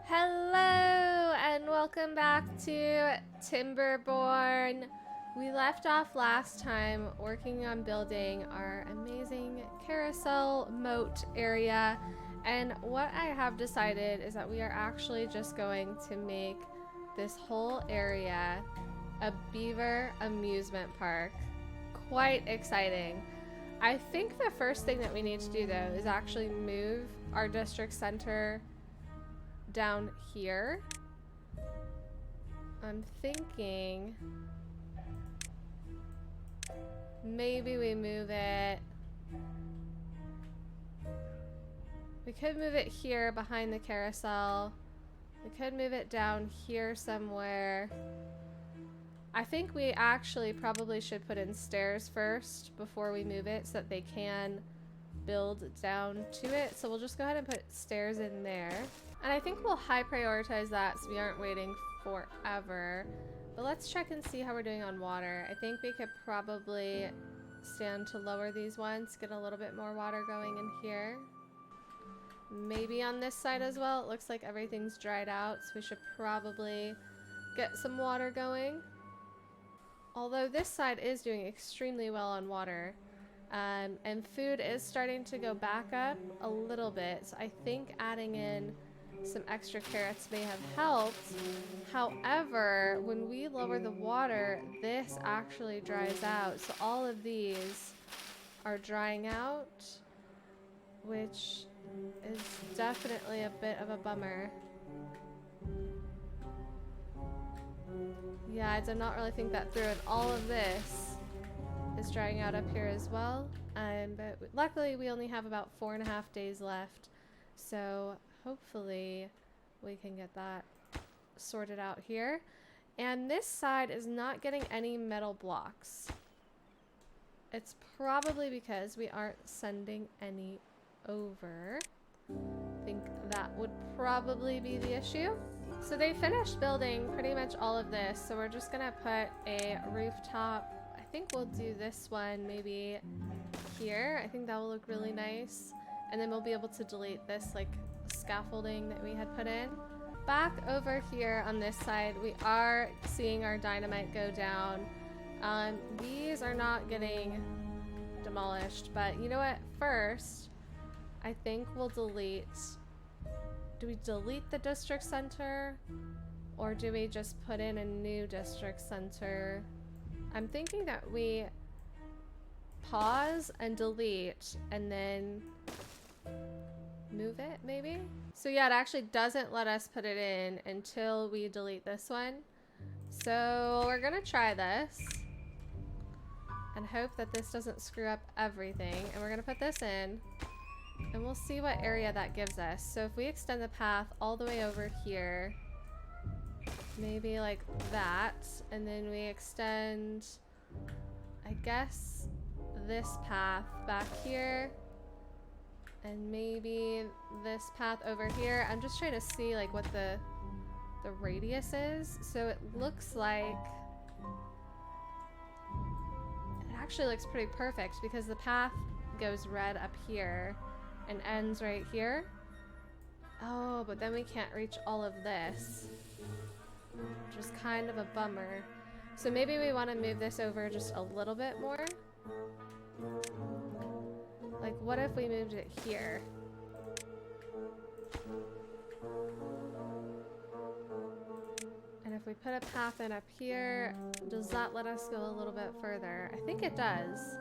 Hello and welcome back to Timberborn. We left off last time working on building our amazing carousel moat area, and what I have decided is that we are actually just going to make this whole area a Beaver Amusement Park. Quite exciting. I think the first thing that we need to do though is actually move our district center down here. I'm thinking maybe we move it. We could move it here behind the carousel. We could move it down here somewhere. I think we actually probably should put in stairs first before we move it so that they can build down to it. So we'll just go ahead and put stairs in there. And I think we'll high prioritize that so we aren't waiting forever. But let's check and see how we're doing on water. I think we could probably stand to lower these ones, get a little bit more water going in here. Maybe on this side as well. It looks like everything's dried out, so we should probably get some water going. Although this side is doing extremely well on water. And food is starting to go back up a little bit. So I think adding in some extra carrots may have helped. However, when we lower the water, this actually dries out. So all of these are drying out, which is definitely a bit of a bummer. Yeah, I did not really think that through, and all of this is drying out up here as well. But luckily we only have about 4.5 days left, so hopefully we can get that sorted out here. And this side is not getting any metal blocks. It's probably because we aren't sending any over. I think that would probably be the issue. So they finished building pretty much all of this, so we're just gonna put a rooftop. I think we'll do this one maybe here. I think that will look really nice. And then we'll be able to delete this like scaffolding that we had put in. Back over here on this side, we are seeing our dynamite go down. These are not getting demolished, but you know what? First, I think we'll delete. Do we delete the district center, or do we just put in a new district center? I'm thinking that we pause and delete and then move it maybe. So yeah, it actually doesn't let us put it in until we delete this one. So we're gonna try this and hope that this doesn't screw up everything. And we're gonna put this in and we'll see what area that gives us. So if we extend the path all the way over here, maybe like that, and then we extend, I guess, this path back here, and maybe this path over here. I'm just trying to see like what the radius is. So it looks like it actually looks pretty perfect because the path goes red up here and ends right here. Oh, but then we can't reach all of this, which is kind of a bummer. So maybe we want to move this over just a little bit more. Like, what if we moved it here? And if we put a path in up here, does that let us go a little bit further? I think it does.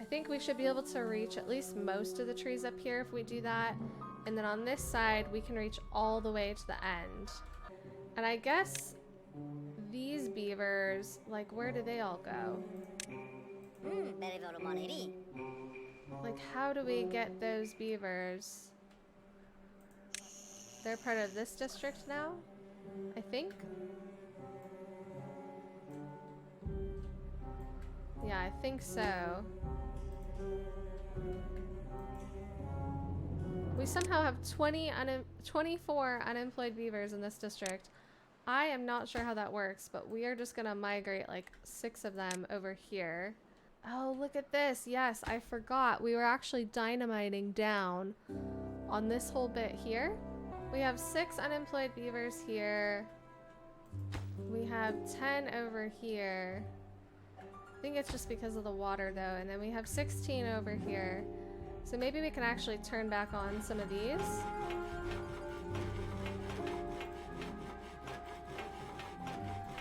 I think we should be able to reach at least most of the trees up here if we do that. And then on this side, we can reach all the way to the end. And I guess these beavers, like, where do they all go? Like, how do we get those beavers? They're part of this district now, I think. Yeah, I think so. We somehow have 24 unemployed beavers in this district. I am not sure how that works, but we are just gonna migrate like 6 of them over here. Oh, look at this. Yes, I forgot. We were actually dynamiting down on this whole bit here. We have 6 unemployed beavers here. We have 10 over here. I think it's just because of the water though. And then we have 16 over here. So maybe we can actually turn back on some of these.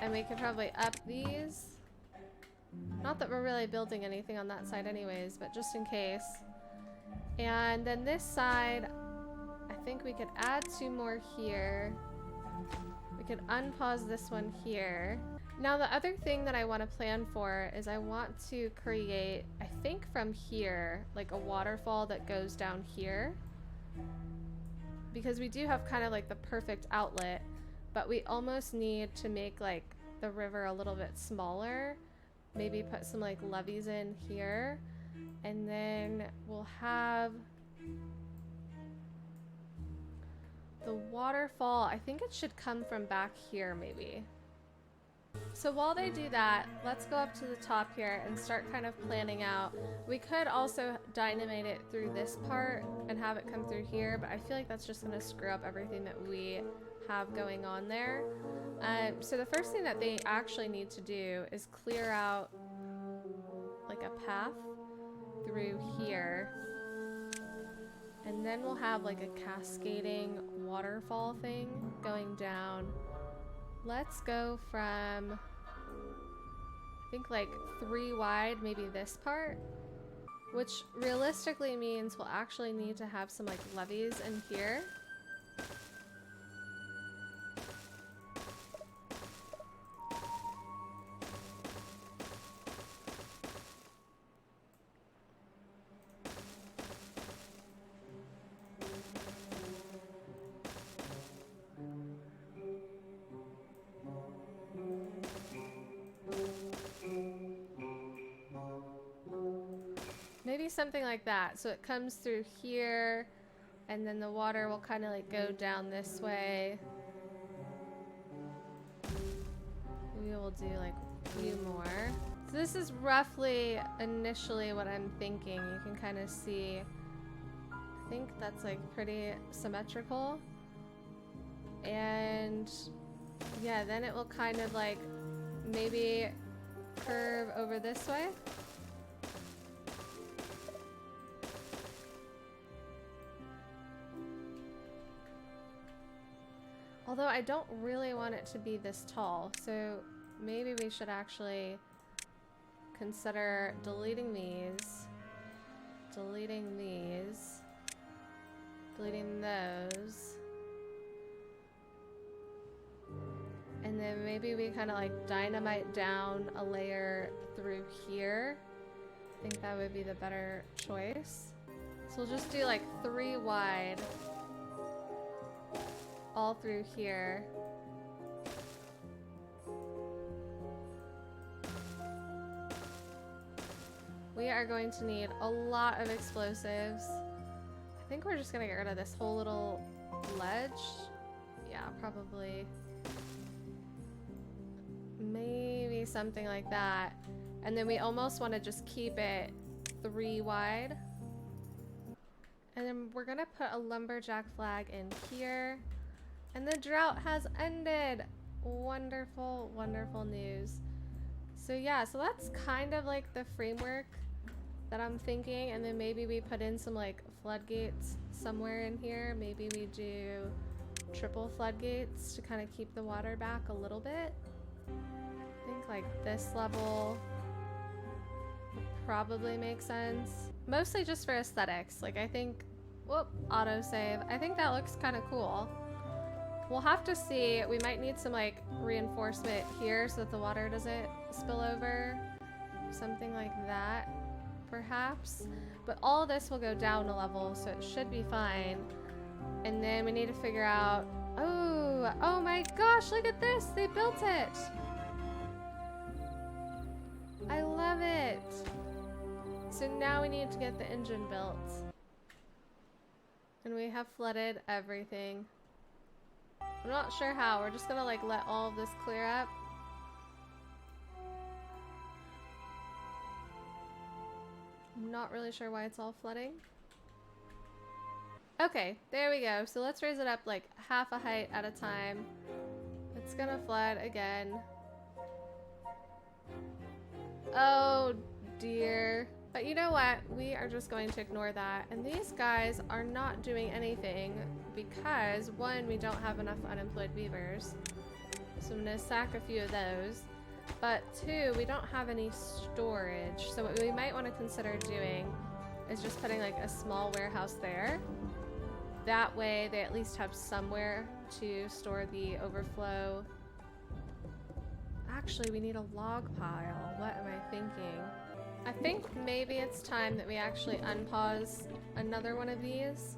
And we could probably up these. Not that we're really building anything on that side anyways, but just in case. And then this side, I think we could add 2 more here. We could unpause this one here. Now the other thing that I want to plan for is I want to create, I think from here, like a waterfall that goes down here. Because we do have kind of like the perfect outlet, but we almost need to make like the river a little bit smaller. Maybe put some like levees in here. And then we'll have the waterfall. I think it should come from back here maybe. So while they do that, let's go up to the top here and start kind of planning out. We could also dynamite it through this part and have it come through here, but I feel like that's just going to screw up everything that we have going on there. So the first thing that they actually need to do is clear out like a path through here. And then we'll have like a cascading waterfall thing going down. Let's go from, I think like 3 wide, maybe this part, which realistically means we'll actually need to have some like levees in here. Maybe something like that. So it comes through here, and then the water will kind of like go down this way. We will do like a few more. So this is roughly initially what I'm thinking. You can kind of see, I think that's like pretty symmetrical. And yeah, then it will kind of like maybe curve over this way. Although I don't really want it to be this tall, so maybe we should actually consider deleting these, deleting those, and then maybe we kind of like dynamite down a layer through here. I think that would be the better choice. So we'll just do like 3 wide. All through here. We are going to need a lot of explosives. I think we're just gonna get rid of this whole little ledge. Yeah, probably. Maybe something like that. And then we almost want to just keep it 3 wide. And then we're gonna put a lumberjack flag in here. And the drought has ended. Wonderful, wonderful news. So yeah, so that's kind of like the framework that I'm thinking. And then maybe we put in some like floodgates somewhere in here. Maybe we do triple floodgates to kind of keep the water back a little bit. I think like this level would probably make sense. Mostly just for aesthetics. Like I think, whoop, autosave. I think that looks kind of cool. We'll have to see. We might need some like reinforcement here so that the water doesn't spill over. Something like that, perhaps. But all of this will go down a level, so it should be fine. And then we need to figure out, oh my gosh, look at this. They built it. I love it. So now we need to get the engine built. And we have flooded everything. I'm not sure how. We're just gonna like let all of this clear up. I'm not really sure why it's all flooding. Okay, there we go. So let's raise it up like half a height at a time. It's gonna flood again. Oh dear. But you know what? We are just going to ignore that. And these guys are not doing anything because, one, we don't have enough unemployed beavers. So I'm gonna sack a few of those. But two, we don't have any storage. So what we might want to consider doing is just putting like a small warehouse there. That way they at least have somewhere to store the overflow. Actually, we need a log pile. What am I thinking? I think maybe it's time that we actually unpause another one of these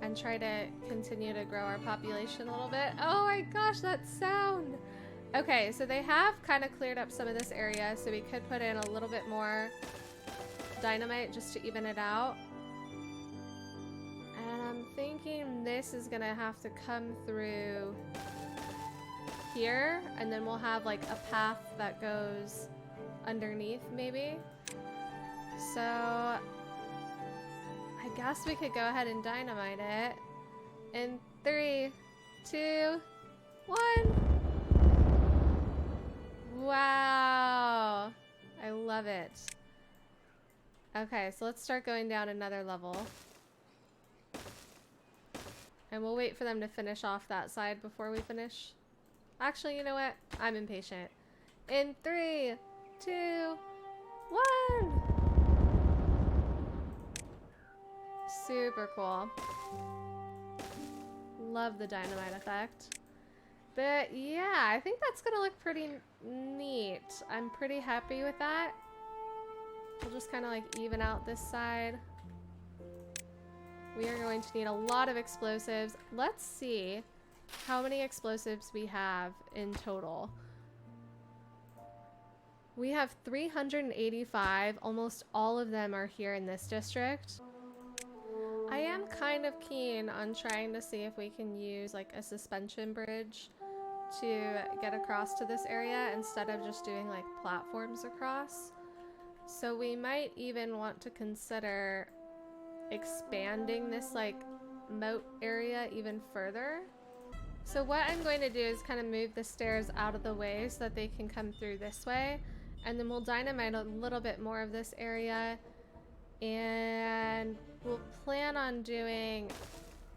and try to continue to grow our population a little bit. Oh my gosh, that sound! Okay, so they have kind of cleared up some of this area, so we could put in a little bit more dynamite just to even it out. And I'm thinking this is gonna have to come through here, and then we'll have like a path that goes underneath maybe. So I guess we could go ahead and dynamite it in 3, 2, 1. Wow, I love it. Okay, so let's start going down another level. And we'll wait for them to finish off that side before we finish. Actually, you know what? I'm impatient. In 3, 2, 1. Super cool. Love the dynamite effect. But yeah, I think that's gonna look pretty neat. I'm pretty happy with that. We'll just kind of like even out this side. We are going to need a lot of explosives. Let's see how many explosives we have in total. We have 385. Almost all of them are here in this district. I am kind of keen on trying to see if we can use like a suspension bridge to get across to this area instead of just doing like platforms across. So we might even want to consider expanding this like moat area even further. So what I'm going to do is kind of move the stairs out of the way so that they can come through this way, and then we'll dynamite a little bit more of this area, and we'll plan on doing,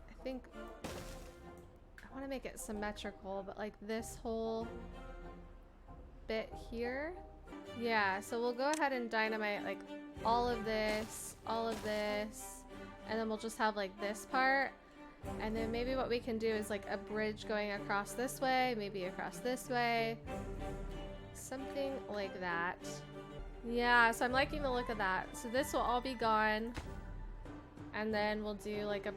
I think, I want to make it symmetrical, but like this whole bit here. Yeah, so we'll go ahead and dynamite like all of this, and then we'll just have like this part. And then maybe what we can do is like a bridge going across this way, maybe across this way. Something like that. Yeah, so I'm liking the look of that. So this will all be gone. And then we'll do like a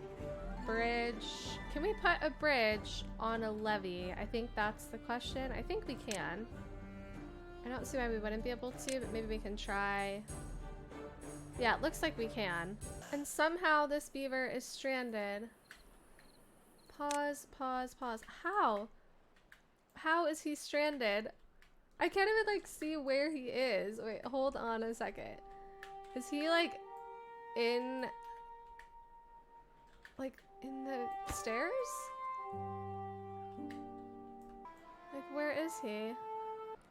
bridge. Can we put a bridge on a levee? I think that's the question. I think we can. I don't see why we wouldn't be able to, but maybe we can try. Yeah, it looks like we can. And somehow this beaver is stranded. Pause, pause, pause. How? How is he stranded? I can't even like see where he is. Wait, hold on a second. Is he like in the stairs? Like, where is he?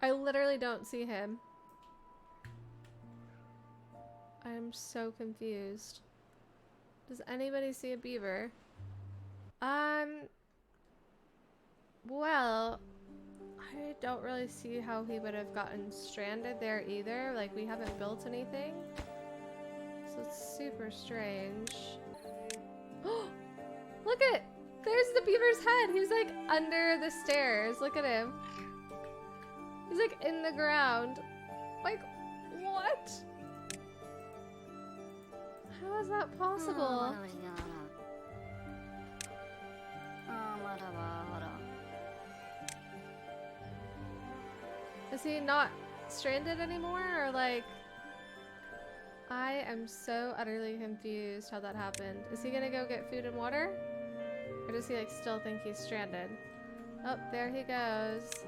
I literally don't see him. I'm so confused. Does anybody see a beaver? Well, I don't really see how he would have gotten stranded there either. Like, we haven't built anything. So it's super strange. Look at, there's the beaver's head. He's like under the stairs. Look at him. He's like in the ground. Like, what? How is that possible? Is he not stranded anymore, or like... I am so utterly confused how that happened. Is he gonna go get food and water? Or does he like still think he's stranded? Oh, there he goes.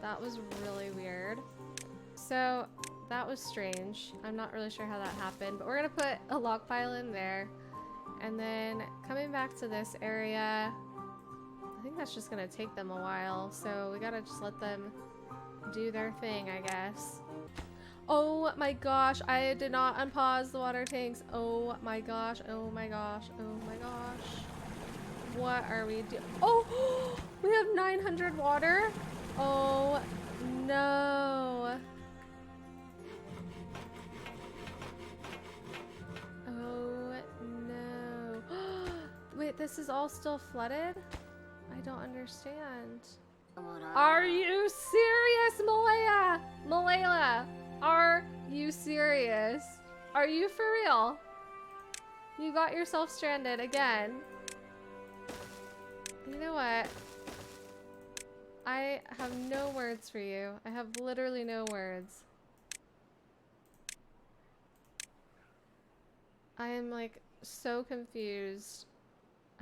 That was really weird. So, that was strange. I'm not really sure how that happened, but we're gonna put a log pile in there. And then coming back to this area, I think that's just gonna take them a while, so we gotta just let them do their thing, I guess. Oh my gosh, I did not unpause the water tanks. Oh my gosh, oh my gosh, oh my gosh. What are we doing? Oh, we have 900 water. Oh no. Oh no. Wait, this is all still flooded? I don't understand. Are you serious, Malaya? Malayla, are you serious? Are you for real? You got yourself stranded again. You know what? I have no words for you. I have literally no words. I am like so confused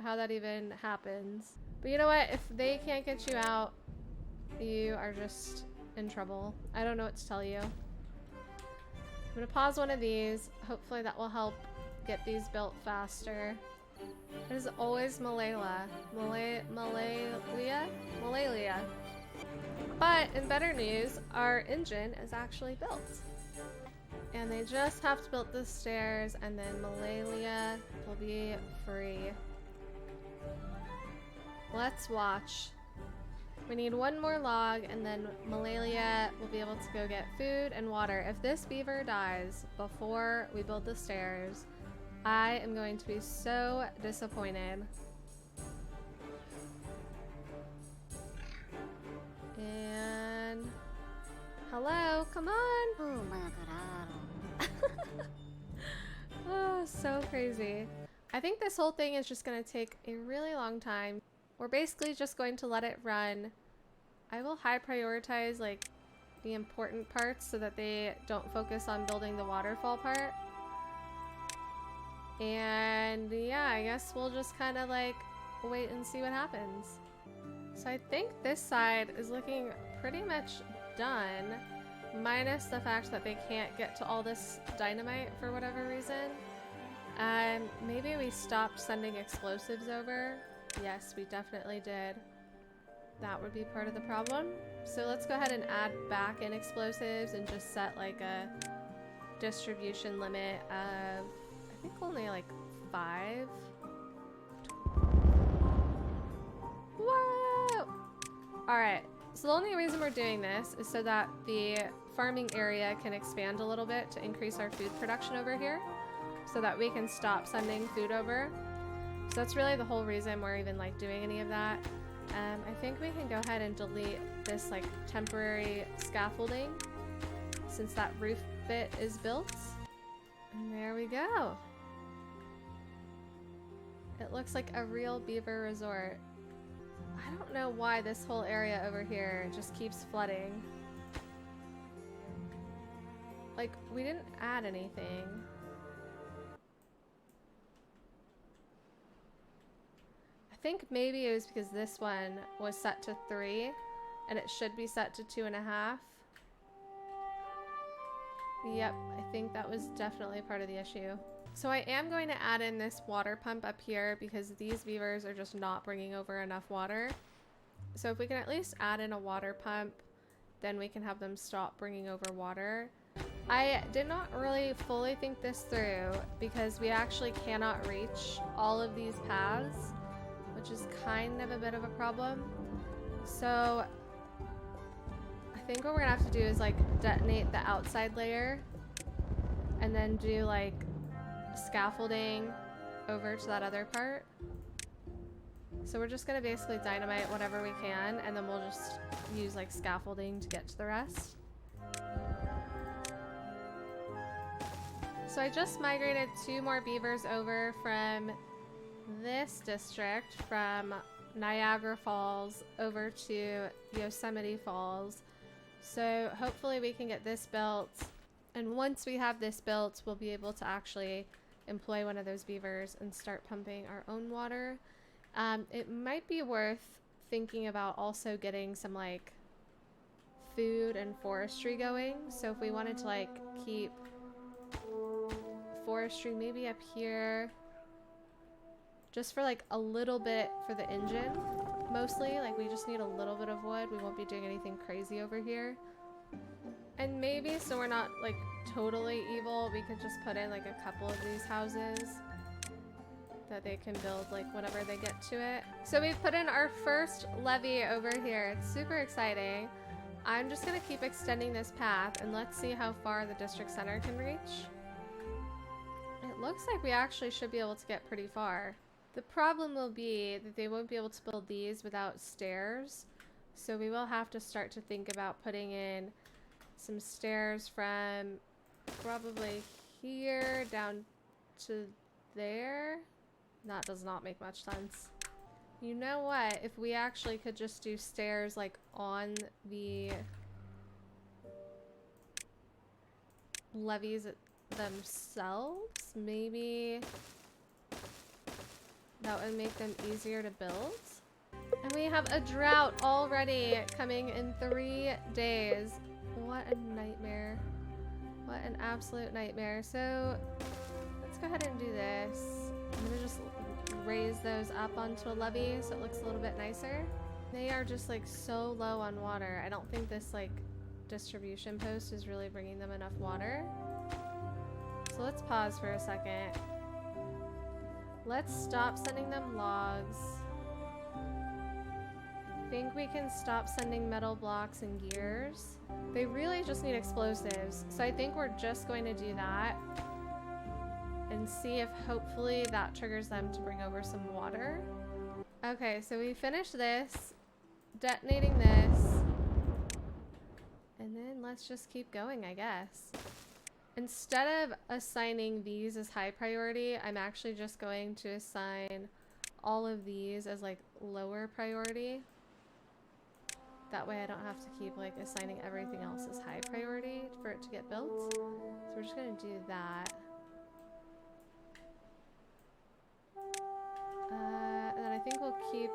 how that even happens. But you know what? If they can't get you out, you are just in trouble. I don't know what to tell you. I'm gonna pause one of these. Hopefully that will help get these built faster. It is always Malayla. Malalia. But in better news, our engine is actually built. And they just have to build the stairs, and then Malalia will be free. Let's watch. We need one more log, and then Malalia will be able to go get food and water. If this beaver dies before we build the stairs, I am going to be so disappointed. And hello, come on. Oh my god. Oh, so crazy. I think this whole thing is just going to take a really long time. We're basically just going to let it run. I will high prioritize like the important parts so that they don't focus on building the waterfall part. And yeah, I guess we'll just kind of like wait and see what happens. So I think this side is looking pretty much done, minus the fact that they can't get to all this dynamite for whatever reason. Maybe we stopped sending explosives over. Yes, we definitely did. That would be part of the problem. So let's go ahead and add back in explosives and just set like a distribution limit of, I think only like 5. Whoa! Alright, so the only reason we're doing this is so that the farming area can expand a little bit to increase our food production over here, so that we can stop sending food over. So that's really the whole reason we're even like doing any of that. I think we can go ahead and delete this like temporary scaffolding since that roof bit is built. And there we go. It looks like a real beaver resort. I don't know why this whole area over here just keeps flooding. Like, we didn't add anything. I think maybe it was because this one was set to 3 and it should be set to 2.5. Yep, I think that was definitely part of the issue. So I am going to add in this water pump up here because these beavers are just not bringing over enough water. So if we can at least add in a water pump, then we can have them stop bringing over water. I did not really fully think this through because we actually cannot reach all of these paths, which is kind of a bit of a problem. So I think what we're gonna have to do is like detonate the outside layer and then do like scaffolding over to that other part. So we're just gonna basically dynamite whatever we can, and then we'll just use like scaffolding to get to the rest. So I just migrated 2 more beavers over from this district, from Niagara Falls over to Yosemite Falls. So hopefully we can get this built, and once we have this built, we'll be able to actually employ one of those beavers and start pumping our own water. It might be worth thinking about also getting some like food and forestry going. So if we wanted to like keep forestry maybe up here just for like a little bit for the engine. Mostly, like we just need a little bit of wood. We won't be doing anything crazy over here. And maybe, so we're not like totally evil, we could just put in like a couple of these houses that they can build like whenever they get to it. So we've put in our first levee over here. It's super exciting. I'm just gonna keep extending this path and let's see how far the district center can reach. It looks like we actually should be able to get pretty far. The problem will be that they won't be able to build these without stairs. So we will have to start to think about putting in some stairs from probably here down to there. That does not make much sense. You know what? If we actually could just do stairs like on the levees themselves, maybe that would make them easier to build. And we have a drought already coming in 3 days. What a nightmare. What an absolute nightmare. So let's go ahead and do this. I'm gonna just raise those up onto a levee so it looks a little bit nicer. They are just like so low on water. I don't think this like distribution post is really bringing them enough water. So let's pause for a second. Let's stop sending them logs. I think we can stop sending metal blocks and gears. They really just need explosives. So I think we're just going to do that and see if hopefully that triggers them to bring over some water. Okay, so we finished this, detonating this, and then let's just keep going, I guess. Instead of assigning these as high priority, I'm actually just going to assign all of these as like lower priority. That way I don't have to keep like assigning everything else as high priority for it to get built. So we're just gonna do that. And then I think we'll keep,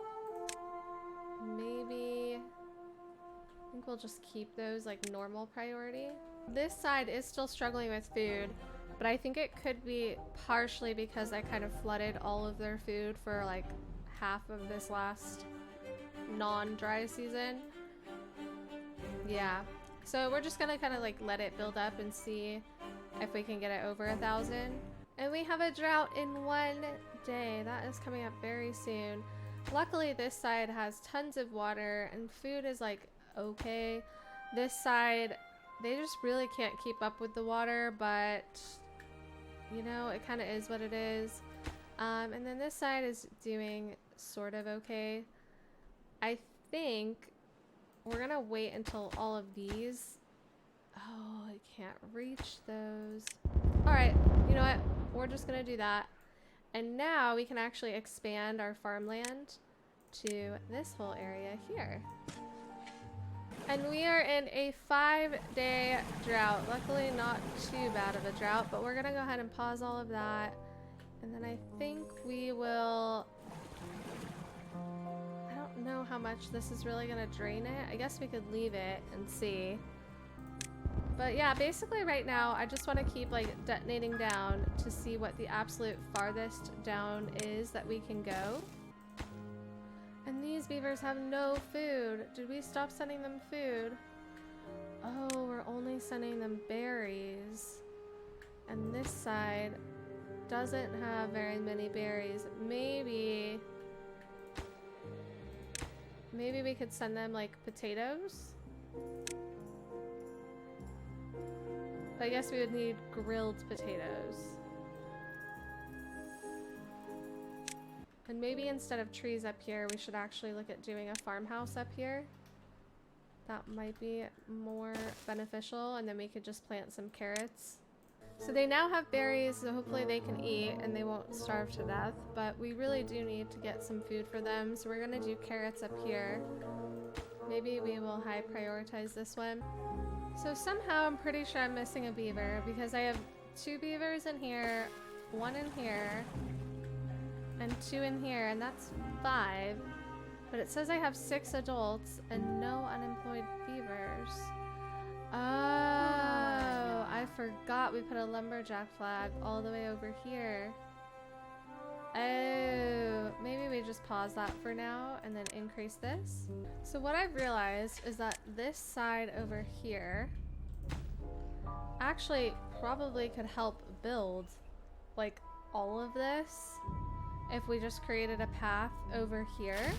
maybe, I think we'll just keep those like normal priority. This side is still struggling with food, but I think it could be partially because I kind of flooded all of their food for like half of this last non-dry season. Yeah, so we're just gonna kind of like let it build up and see if we can get it over 1,000. And we have a drought in 1 day. That is coming up very soon. Luckily this side has tons of water and food is like okay. This side, they just really can't keep up with the water, but you know, it kind of is what it is. And then this side is doing sort of okay. I think we're gonna wait until all of these. Oh, I can't reach those. All right, you know what? We're just gonna do that. And now we can actually expand our farmland to this whole area here. And we are in a 5-day drought. Luckily not too bad of a drought, but we're gonna go ahead and pause all of that. And then I think we will, I don't know how much this is really gonna drain it. I guess we could leave it and see. But yeah, basically right now, I just want to keep like detonating down to see what the absolute farthest down is that we can go. And these beavers have no food. Did we stop sending them food? Oh, we're only sending them berries. And this side doesn't have very many berries. Maybe we could send them like potatoes? I guess we would need grilled potatoes. And maybe instead of trees up here, we should actually look at doing a farmhouse up here. That might be more beneficial, and then we could just plant some carrots. So they now have berries, so hopefully they can eat and they won't starve to death, but we really do need to get some food for them, so we're gonna do carrots up here. Maybe we will high prioritize this one. So somehow I'm pretty sure I'm missing a beaver because I have 2 beavers in here, 1 in here, and 2 in here, and that's 5. But it says I have 6 adults and no unemployed beavers. Oh, I forgot we put a lumberjack flag all the way over here. Oh, maybe we just pause that for now and then increase this. So what I've realized is that this side over here actually probably could help build like all of this if we just created a path over here.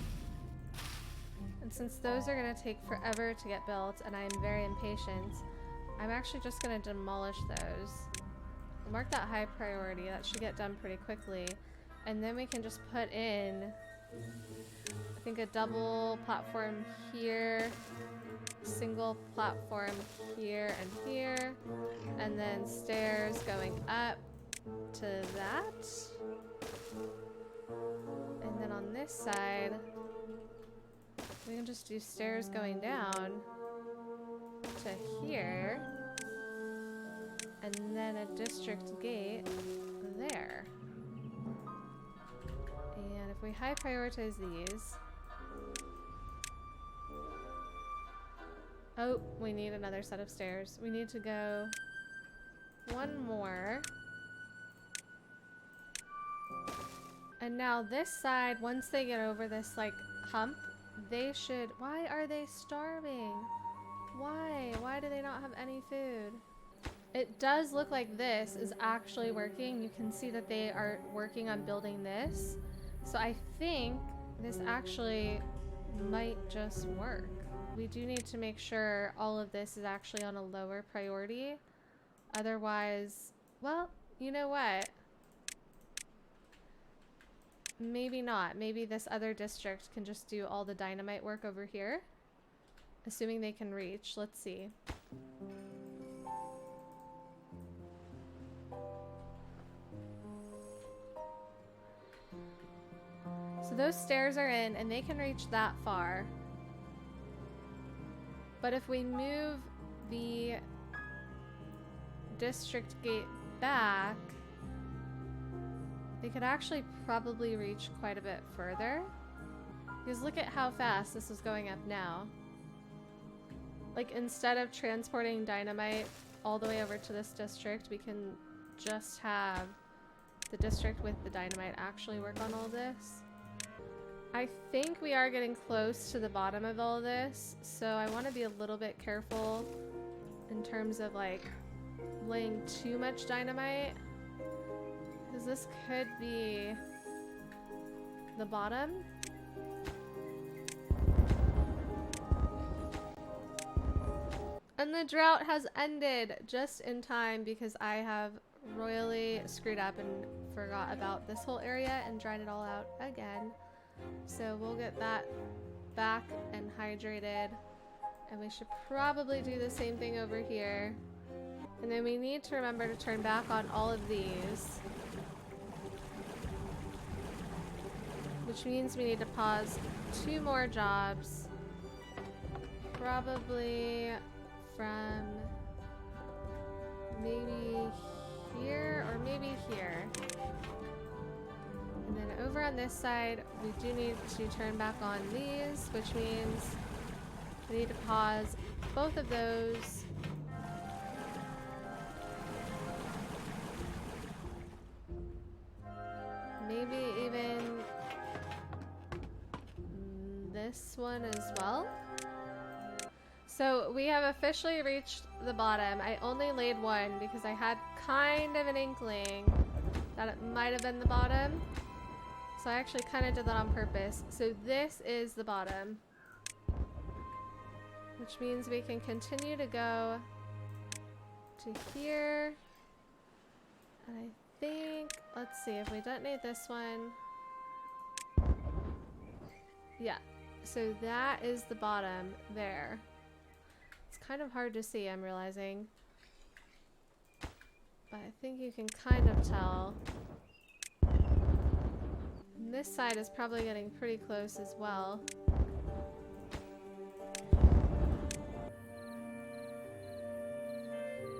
And since those are going to take forever to get built and I am very impatient, I'm actually just going to demolish those. I'll mark that high priority. That should get done pretty quickly. And then we can just put in, I think, a double platform here, single platform here and here, and then stairs going up to that. And then on this side, we can just do stairs going down to here, and then a district gate there. And if we high prioritize these, oh, we need another set of stairs. We need to go one more. And now this side, once they get over this like hump, they should, why are they starving? Why do they not have any food? It does look like this is actually working. You can see that they are working on building this. So I think this actually might just work. We do need to make sure all of this is actually on a lower priority. Otherwise, well, you know what? Maybe not. Maybe this other district can just do all the dynamite work over here. Assuming they can reach. Let's see. So those stairs are in and they can reach that far. But if we move the district gate back, they could actually probably reach quite a bit further. Because look at how fast this is going up now. Like, instead of transporting dynamite all the way over to this district, we can just have the district with the dynamite actually work on all this. I think we are getting close to the bottom of all this, so I want to be a little bit careful in terms of like laying too much dynamite, because this could be the bottom. And the drought has ended just in time because I have royally screwed up and forgot about this whole area and dried it all out again. So we'll get that back and hydrated, and we should probably do the same thing over here. And then we need to remember to turn back on all of these, which means we need to pause 2 more jobs, probably from maybe here or maybe here. And then over on this side, we do need to turn back on these, which means we need to pause both of those. Maybe even this one as well. So we have officially reached the bottom. I only laid one because I had kind of an inkling that it might have been the bottom. So I actually kind of did that on purpose. So this is the bottom, which means we can continue to go to here. And I think, let's see, if we detonate this one. Yeah, so that is the bottom there. It's kind of hard to see, I'm realizing. But I think you can kind of tell. And this side is probably getting pretty close as well.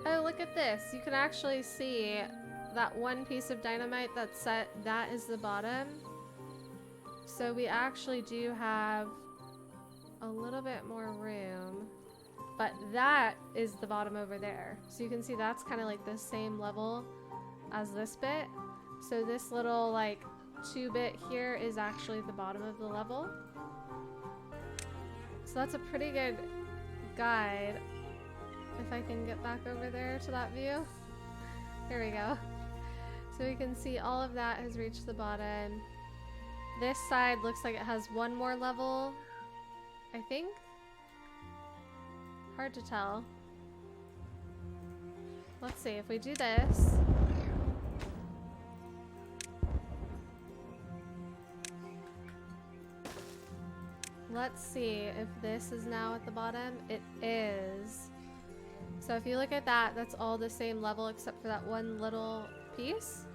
Oh, look at this. You can actually see that one piece of dynamite that's set. That is the bottom. So we actually do have a little bit more room. But that is the bottom over there. So you can see that's kind of like the same level as this bit. So this little like 2-bit here is actually the bottom of the level. So that's a pretty good guide. If I can get back over there to that view. There we go. So we can see all of that has reached the bottom. This side looks like it has one more level, I think. Hard to tell. Let's see, if we do this. Let's see if this is now at the bottom. It is. So if you look at that, that's all the same level except for that one little piece.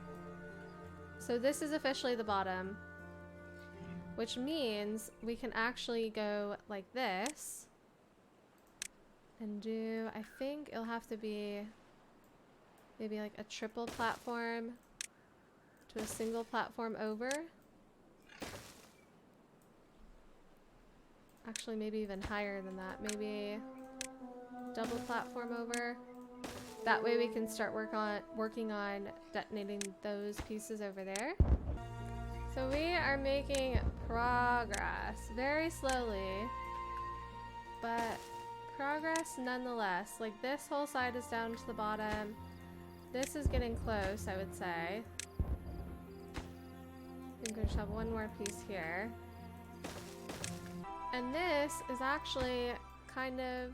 So this is officially the bottom, which means we can actually go like this and do, I think it'll have to be maybe like a triple platform to a single platform over. Actually, maybe even higher than that. Maybe double platform over. That way we can start working on detonating those pieces over there. So we are making progress, very slowly, but progress nonetheless. Like this whole side is down to the bottom. This is getting close, I would say. I think we just have one more piece here. And this is actually kind of,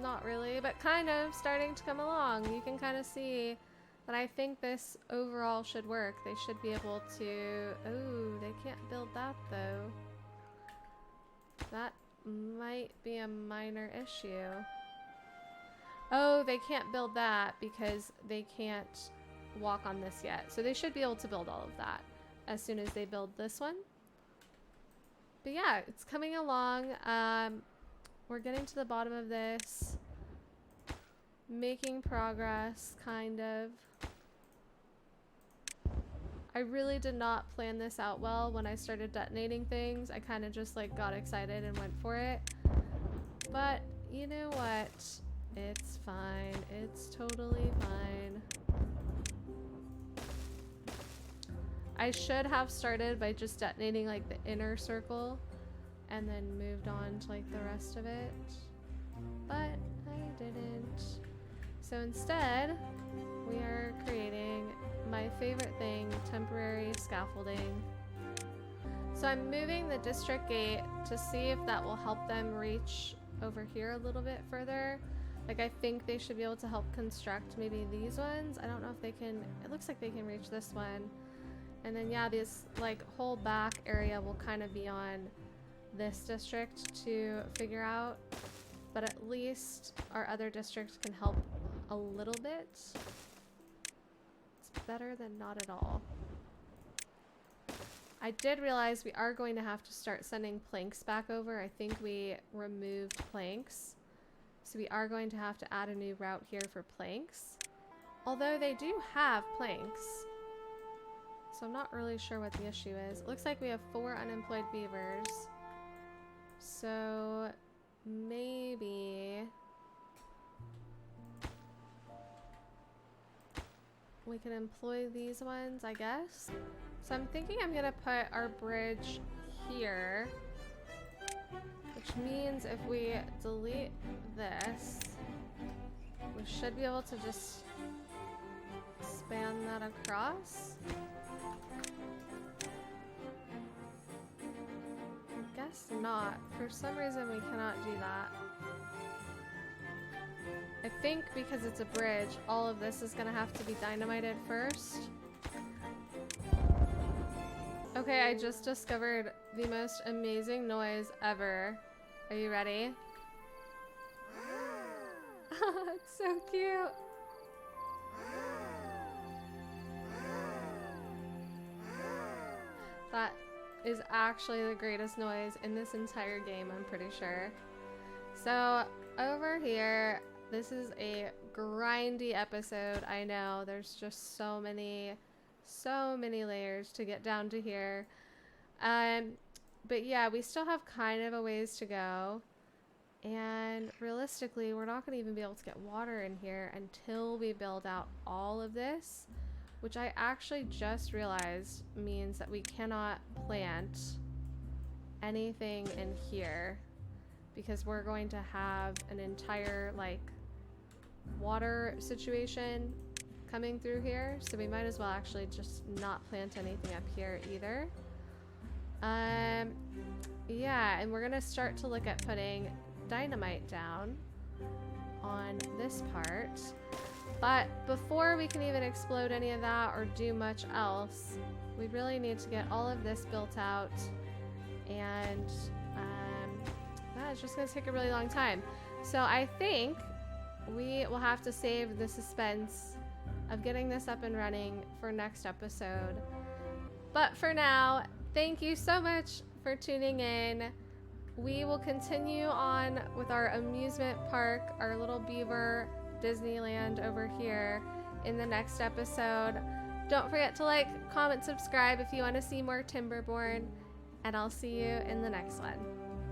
not really, but kind of starting to come along. You can kind of see that I think this overall should work. They should be able to, oh, they can't build that though. That might be a minor issue. Oh, they can't build that because they can't walk on this yet. So they should be able to build all of that as soon as they build this one. But yeah, it's coming along. We're getting to the bottom of this. Making progress, kind of. I really did not plan this out well when I started detonating things. I kind of just like got excited and went for it. But you know what? It's fine. It's totally fine. I should have started by just detonating like the inner circle and then moved on to like the rest of it, but I didn't. So instead, we are creating my favorite thing, temporary scaffolding. So I'm moving the district gate to see if that will help them reach over here a little bit further. Like I think they should be able to help construct maybe these ones. I don't know if they can, it looks like they can reach this one. And then yeah, this like whole back area will kind of be on this district to figure out, but at least our other districts can help a little bit. It's better than not at all. I did realize we are going to have to start sending planks back over. I think we removed planks. So we are going to have to add a new route here for planks. Although they do have planks. So I'm not really sure what the issue is. It looks like we have 4 unemployed beavers. So maybe we can employ these ones, I guess. So I'm thinking I'm gonna put our bridge here, which means if we delete this, we should be able to just span that across. I guess not. For some reason we cannot do that. I think because it's a bridge, all of this is gonna have to be dynamited first. Okay, I just discovered the most amazing noise ever. Are you ready? It's so cute. That is actually the greatest noise in this entire game, I'm pretty sure. So over here, this is a grindy episode. I know there's just so many layers to get down to here. But yeah, we still have kind of a ways to go. And realistically, we're not going to even be able to get water in here until we build out all of this. which I actually just realized means that we cannot plant anything in here because we're going to have an entire like water situation coming through here, so we might as well actually just not plant anything up here either. Yeah, and we're gonna start to look at putting dynamite down on this part. But before we can even explode any of that or do much else, we really need to get all of this built out, and that's just gonna take a really long time. So I think we will have to save the suspense of getting this up and running for next episode. But for now, thank you so much for tuning in. We will continue on with our amusement park, our little beaver Disneyland over here in the next episode. Don't forget to like, comment, subscribe if you want to see more Timberborn, and I'll see you in the next one.